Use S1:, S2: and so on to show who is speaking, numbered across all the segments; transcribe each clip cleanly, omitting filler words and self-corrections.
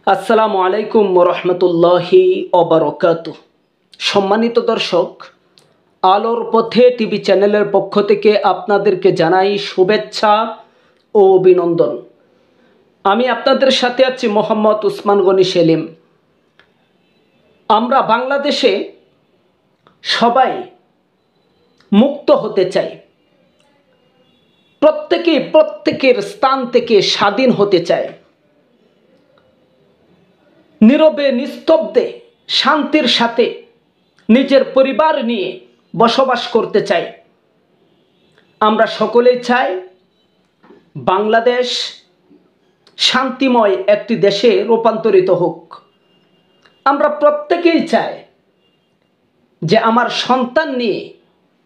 S1: আসসালামু আলাইকুম রহমতুল্লাহি অবরকাতুহ। সম্মানিত দর্শক, আলোর পথে টিভি চ্যানেলের পক্ষ থেকে আপনাদেরকে জানাই শুভেচ্ছা ও অভিনন্দন। আমি আপনাদের সাথে আছি মোহাম্মদ উসমান গনি সেলিম। আমরা বাংলাদেশে সবাই মুক্ত হতে চাই, প্রত্যেকেই প্রত্যেকের স্থান থেকে স্বাধীন হতে চায়, নীরবে নিস্তব্ধে শান্তির সাথে নিজের পরিবার নিয়ে বসবাস করতে চাই। আমরা সকলেই চাই বাংলাদেশ শান্তিময় একটি দেশে রূপান্তরিত হোক। আমরা প্রত্যেকেই চাই যে আমার সন্তান নিয়ে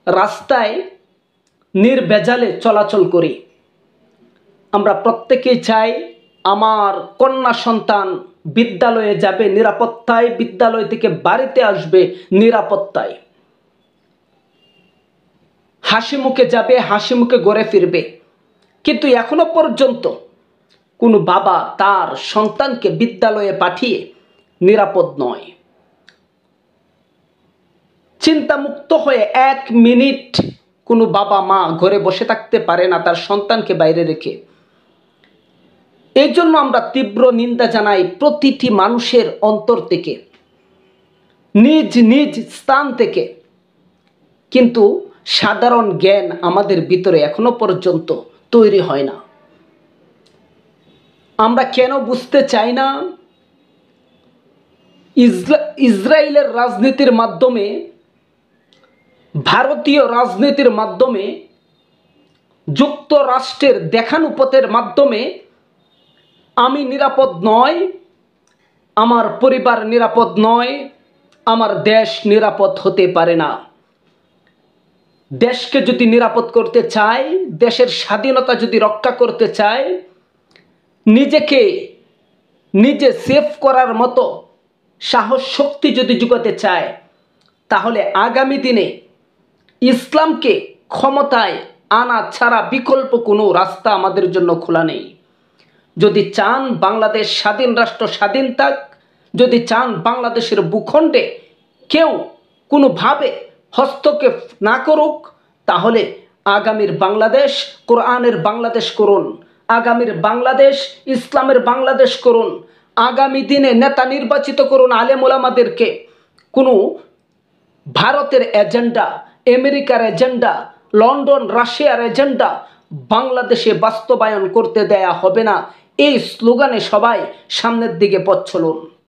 S1: রাস্তায় নির্ভেজালে চলাচল করি। আমরা প্রত্যেকেই চাই আমার কন্যা সন্তান বিদ্যালয়ে যাবে নিরাপত্তায়, বিদ্যালয় থেকে বাড়িতে আসবে নিরাপত্তায়, হাসি মুখে যাবে, হাসি মুখে ঘরে ফিরবে। কিন্তু এখনো পর্যন্ত কোনো বাবা তার সন্তানকে বিদ্যালয়ে পাঠিয়ে নিরাপদ নয়। চিন্তামুক্ত হয়ে এক মিনিট কোনো বাবা মা ঘরে বসে থাকতে পারে না তার সন্তানকে বাইরে রেখে। এই জন্য আমরা তীব্র নিন্দা জানাই প্রতিটি মানুষের অন্তর থেকে, নিজ নিজ স্থান থেকে। কিন্তু সাধারণ জ্ঞান আমাদের ভিতরে এখনো পর্যন্ত তৈরি হয় না। আমরা কেন বুঝতে চাই না? ইসরায়েলের রাজনীতির মাধ্যমে, ভারতীয় রাজনীতির মাধ্যমে, যুক্তরাষ্ট্রের দেখানুপথের মাধ্যমে আমি নিরাপদ নয়, আমার পরিবার নিরাপদ নয়, আমার দেশ নিরাপদ হতে পারে না। দেশকে যদি নিরাপদ করতে চাই, দেশের স্বাধীনতা যদি রক্ষা করতে চাই, নিজেকে নিজে সেভ করার মতো সাহস শক্তি যদি জোগাতে চায়, তাহলে আগামী দিনে ইসলামকে ক্ষমতায় আনা ছাড়া বিকল্প কোনো রাস্তা আমাদের জন্য খোলা নেই। যদি চান বাংলাদেশ স্বাধীন রাষ্ট্র স্বাধীন থাক, যদি চান বাংলাদেশের ভূখণ্ডে কেউ কোনোভাবে হস্তক্ষেপ না করুক, তাহলে আগামীর বাংলাদেশ কোরআনের বাংলাদেশ করুন, আগামীর বাংলাদেশ ইসলামের বাংলাদেশ করুন। আগামী দিনে নেতা নির্বাচিত করুন আলেম ওলামাদেরকে। কোনো ভারতের এজেন্ডা, আমেরিকার এজেন্ডা, লন্ডন রাশিয়ার এজেন্ডা বাংলাদেশে বাস্তবায়ন করতে দেয়া হবে না। এই স্লোগানে সবাই সামনের দিকে পথ চলুন।